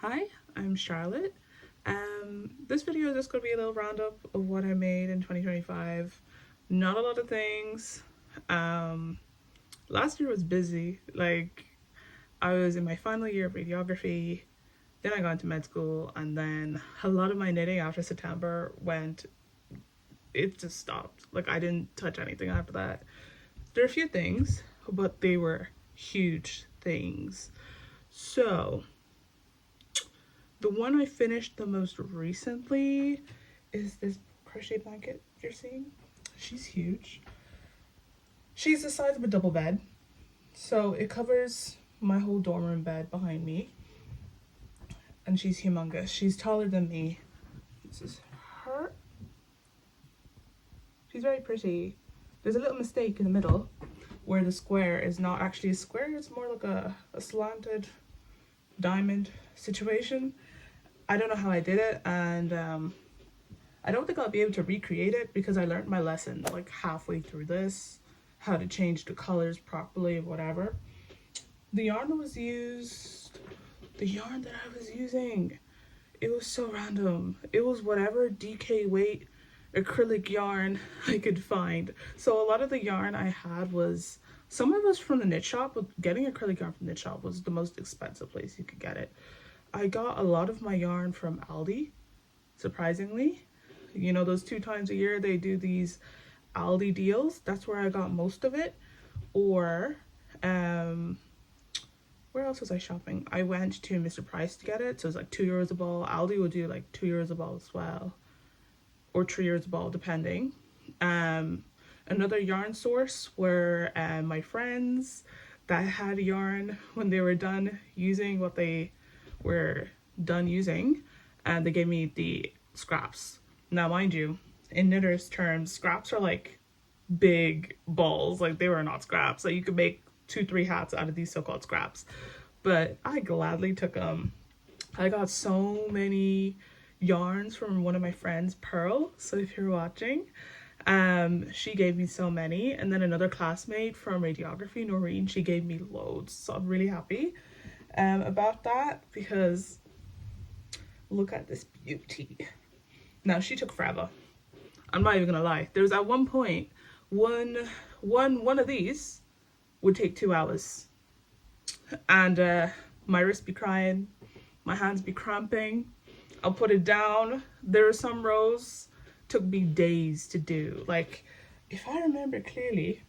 Hi, I'm Charlotte. This video is just going to be a little roundup of what I made in 2025. Not a lot of things. Last year was busy. I was in my final year of radiography, then I got into med school, and then a lot of my knitting after September it just stopped. Like, I didn't touch anything after that. There are a few things, but they were huge things. So, the one I finished the most recently is this crochet blanket you're seeing. She's huge. She's the size of a double bed. So it covers my whole dorm room bed behind me. And she's humongous. She's taller than me. This is her. She's very pretty. There's a little mistake in the middle where the square is not actually a square. It's more like a slanted diamond situation. I don't know how I did it, and I don't think I'll be able to recreate it because I learned my lesson like halfway through this, how to change the colors properly, whatever. The yarn the yarn that I was using, it was so random. It was whatever DK weight acrylic yarn I could find. So a lot of the yarn I had was, some of it was from the knit shop, but getting acrylic yarn from the knit shop was the most expensive place you could get it. I got a lot of my yarn from Aldi, surprisingly. You know, those 2 times a year they do these Aldi deals. That's where I got most of it. Or, where else was I shopping? I went to Mr. Price to get it. So it's like €2 a ball. Aldi will do like €2 a ball as well. Or €3 a ball, depending. Another yarn source were my friends that had yarn when they were done using what they were done using, and they gave me the scraps. Now, mind you, in knitters terms, scraps are like big balls. Like, they were not scraps. Like, you could make 2-3 hats out of these so-called scraps, but I gladly took them. I got so many yarns from one of my friends, Pearl, so if you're watching, she gave me so many. And then another classmate from radiography, Noreen, she gave me loads, so I'm really happy about that, because look at this beauty. Now, she took forever. I'm not even gonna lie. There was at one point one of these would take 2 hours, and my wrists be crying, my hands be cramping. I'll put it down. There are some rows took me days to do. Like, if I remember clearly,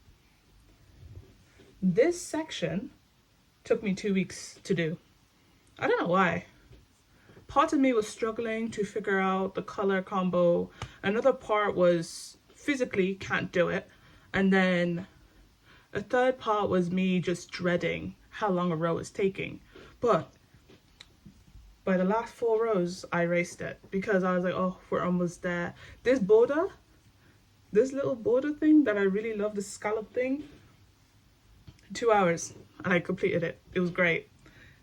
this section took me 2 weeks to do. I don't know why. Part of me was struggling to figure out the color combo. Another part was physically can't do it. And then a third part was me just dreading how long a row is taking. But by the last 4 rows, I erased it because I was like, oh, we're almost there. This border, this little border thing that I really love, the scallop thing, 2 hours, and I completed it. It was great.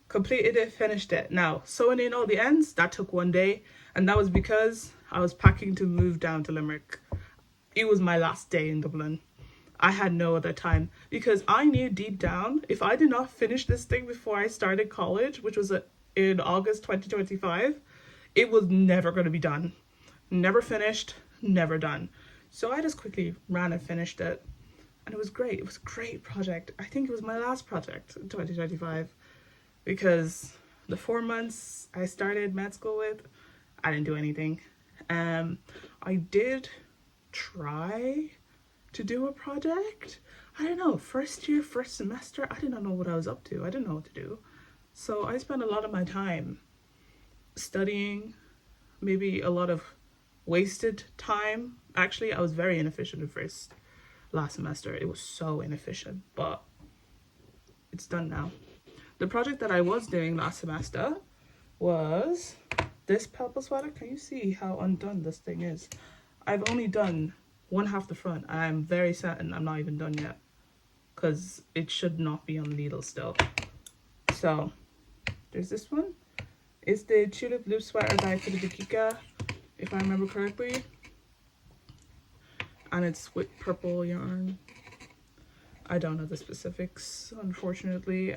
Completed it, finished it. Now, sewing in all the ends, that took 1 day, and that was because I was packing to move down to Limerick. It was my last day in Dublin. I had no other time because I knew deep down if I did not finish this thing before I started college, which was in August 2025, it was never going to be done. Never finished, never done. So I just quickly ran and finished it, and it was great. It was a great project. I think it was my last project in 2025 because the 4 months I started med school with, I didn't do anything. I did try to do a project. I don't know, first year, first semester, I did not know what I was up to. I didn't know what to do. So I spent a lot of my time studying, maybe a lot of wasted time. Actually, I was very inefficient at last semester. It was so inefficient, but it's done now. The project that I was doing last semester was this purple sweater. Can you see how undone this thing is? I've only done 1/2 the front, and I'm very certain I'm not even done yet because it should not be on the needle still. So there's this one. It's the Tulip loop sweater by Philip de Kika, if I remember correctly, and it's with purple yarn. I don't know the specifics, unfortunately.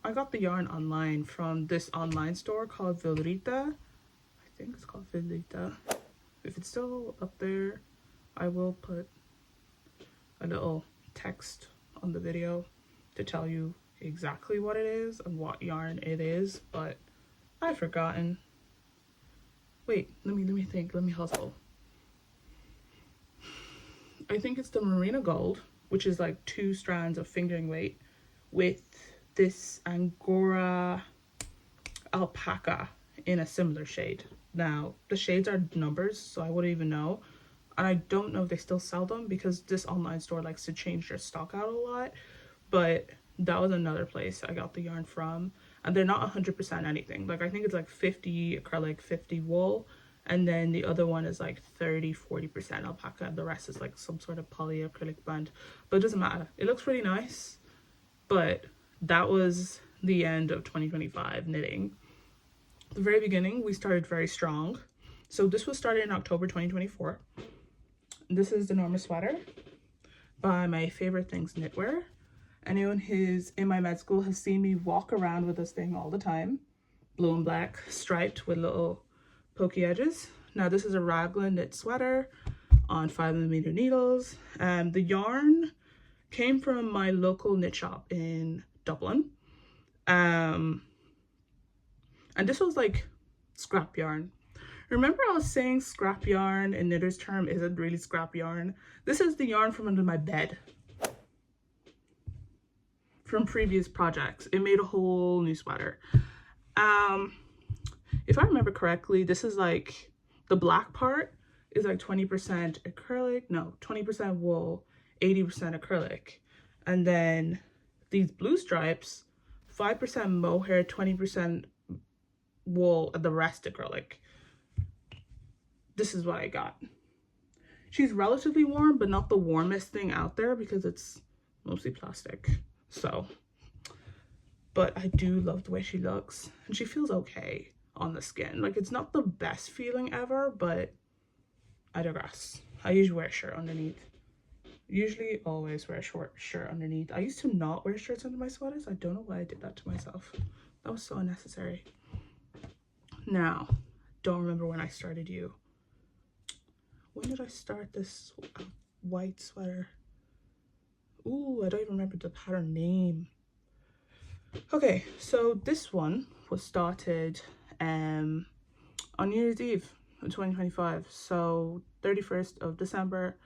I got the yarn online from this online store called Velrita. I think it's called Velrita. If it's still up there, I will put a little text on the video to tell you exactly what it is and what yarn it is, but I've forgotten. Wait, let me think, let me hustle. I think it's the Merino Gold, which is like 2 strands of fingering weight with this Angora alpaca in a similar shade. Now, the shades are numbers, so I wouldn't even know. And I don't know if they still sell them because this online store likes to change their stock out a lot. But that was another place I got the yarn from. And they're not 100% anything. Like, I think it's like 50 acrylic, 50 wool. And then the other one is like 30-40% alpaca. The rest is like some sort of polyacrylic blend. But it doesn't matter. It looks pretty nice. But that was the end of 2025 knitting. At the very beginning, we started very strong. So this was started in October 2024. This is the Norma Sweater by My Favorite Things Knitwear. Anyone who's in my med school has seen me walk around with this thing all the time. Blue and black, striped with little pokey edges. Now this is a raglan knit sweater on 5mm needles. The yarn came from my local knit shop in Dublin. And this was like scrap yarn. Remember I was saying scrap yarn in knitter's term isn't really scrap yarn? This is the yarn from under my bed. From previous projects. It made a whole new sweater. If I remember correctly, this is like, the black part is like 20% acrylic, no, 20% wool, 80% acrylic. And then these blue stripes, 5% mohair, 20% wool, and the rest acrylic. This is what I got. She's relatively warm, but not the warmest thing out there because it's mostly plastic. So, but I do love the way she looks, and she feels okay on the skin. Like, it's not the best feeling ever, but I digress. I usually wear a shirt underneath. Usually always wear a short shirt underneath. I used to not wear shirts under my sweaters. I don't know why I did that to myself. That was so unnecessary. Now, don't remember when I started you. When did I start this white sweater? Ooh, I don't even remember the pattern name. Okay, so this one was started on New Year's Eve of 2025. So 31st of December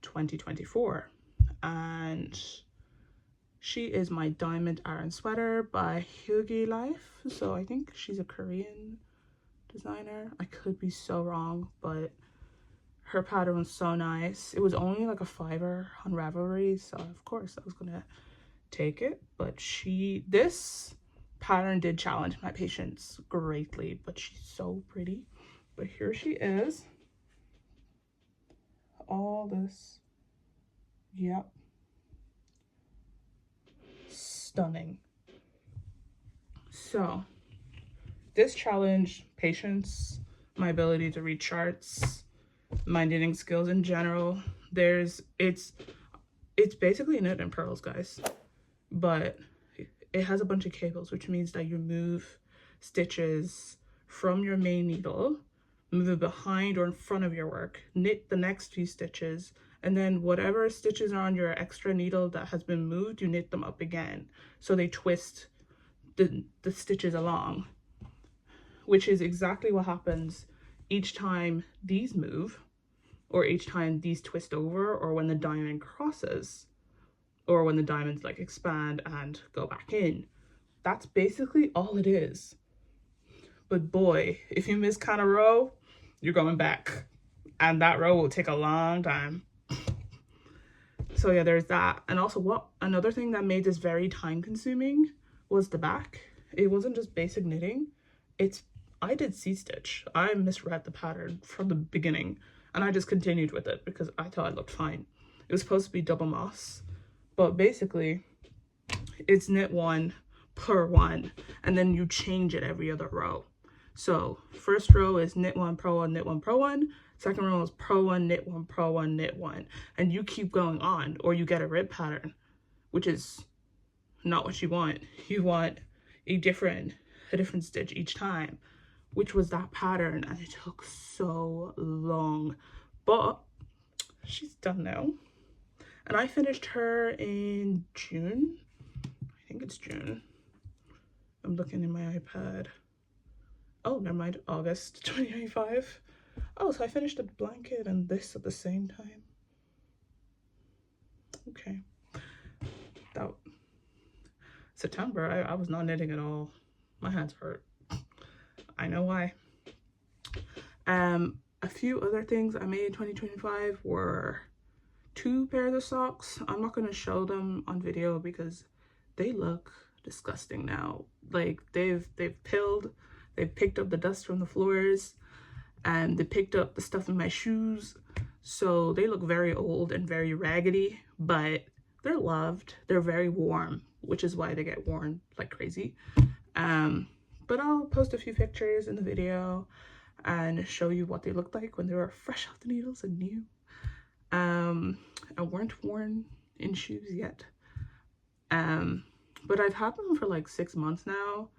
2024. And she is my Diamond Aran sweater by Hyugi Life. So I think she's a Korean designer. I could be so wrong, but her pattern was so nice. It was only like a $5 on Ravelry, so of course I was gonna take it. But this pattern did challenge my patience greatly, but she's so pretty. But here she is. All this, yep. Stunning. So this challenged patience, my ability to read charts, my knitting skills in general. It's basically knit and pearls, guys, but it has a bunch of cables, which means that you move stitches from your main needle, move it behind or in front of your work, knit the next few stitches, and then whatever stitches are on your extra needle that has been moved, you knit them up again, so they twist the stitches along, which is exactly what happens each time these move, or each time these twist over, or when the diamond crosses, or when the diamonds like expand and go back in. That's basically all it is. But boy, if you miss kind of row, you're going back, and that row will take a long time. So yeah, there's that. And also, another thing that made this very time consuming was the back. It wasn't just basic knitting. I did C-stitch. I misread the pattern from the beginning, and I just continued with it because I thought it looked fine. It was supposed to be double moss, but basically it's knit one per one, and then you change it every other row. So first row is knit one, pro one, knit one, pro one. Second row is pro one, knit one, pro one, knit one. And you keep going on, or you get a rib pattern, which is not what you want. You want a different stitch each time, which was that pattern, and it took so long. But she's done now, and I finished her in June. I think it's June. I'm looking in my iPad. Oh, never mind, August 2025. Oh, so I finished the blanket and this at the same time. Okay. That September, I was not knitting at all. My hands hurt. I know why. A few other things I made in 2025 were 2 pairs of socks. I'm not going to show them on video because they look disgusting now. Like they've picked up the dust from the floors, and they picked up the stuff in my shoes, so they look very old and very raggedy, but they're loved. They're very warm, which is why they get worn like crazy. But I'll post a few pictures in the video and show you what they looked like when they were fresh off the needles and new, and weren't worn in shoes yet. But I've had them for like 6 months now,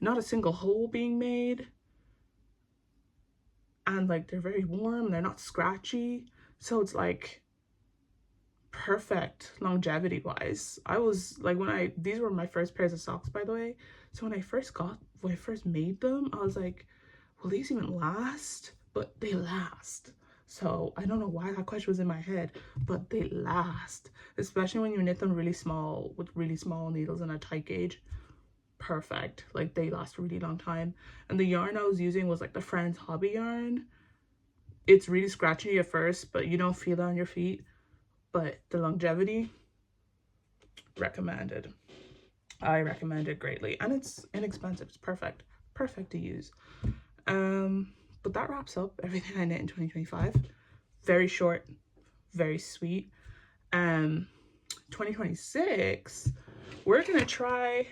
not a single hole being made, and like they're very warm, they're not scratchy, so it's like perfect longevity wise. I was like, these were my first pairs of socks, by the way, so when I first made them, I was like, will these even last? But they last. So I don't know why that question was in my head, but they last, especially when you knit them really small with really small needles and a tight gauge. Perfect. Like they last a really long time. And the yarn I was using was like the Friends Hobby yarn. It's really scratchy at first, but you don't feel it on your feet. But the longevity, recommended. I recommend it greatly, and it's inexpensive. It's perfect to use. But that wraps up everything I knit in 2025. Very short, very sweet. 2026, we're gonna try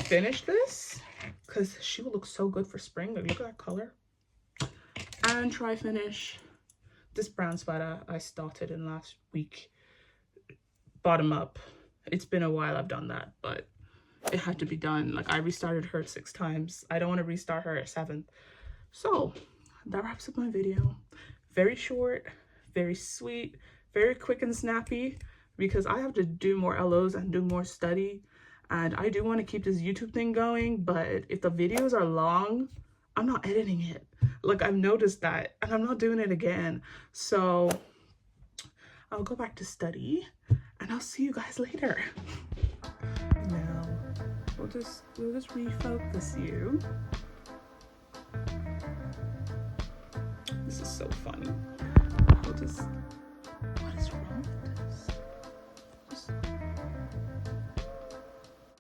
finish this because she will look so good for spring. Like, look at that color. And try finish this brown sweater I started in last week, bottom up. It's been a while I've done that, but it had to be done. Like, I restarted her 6 times. I don't want to restart her a 7th. So that wraps up my video. Very short, very sweet, very quick and snappy, because I have to do more LOs and do more study, and I do want to keep this YouTube thing going. But if the videos are long, I'm not editing it. Like, I've noticed that, and I'm not doing it again. So I'll go back to study, and I'll see you guys later. Now we'll just refocus you. This is so funny. We'll just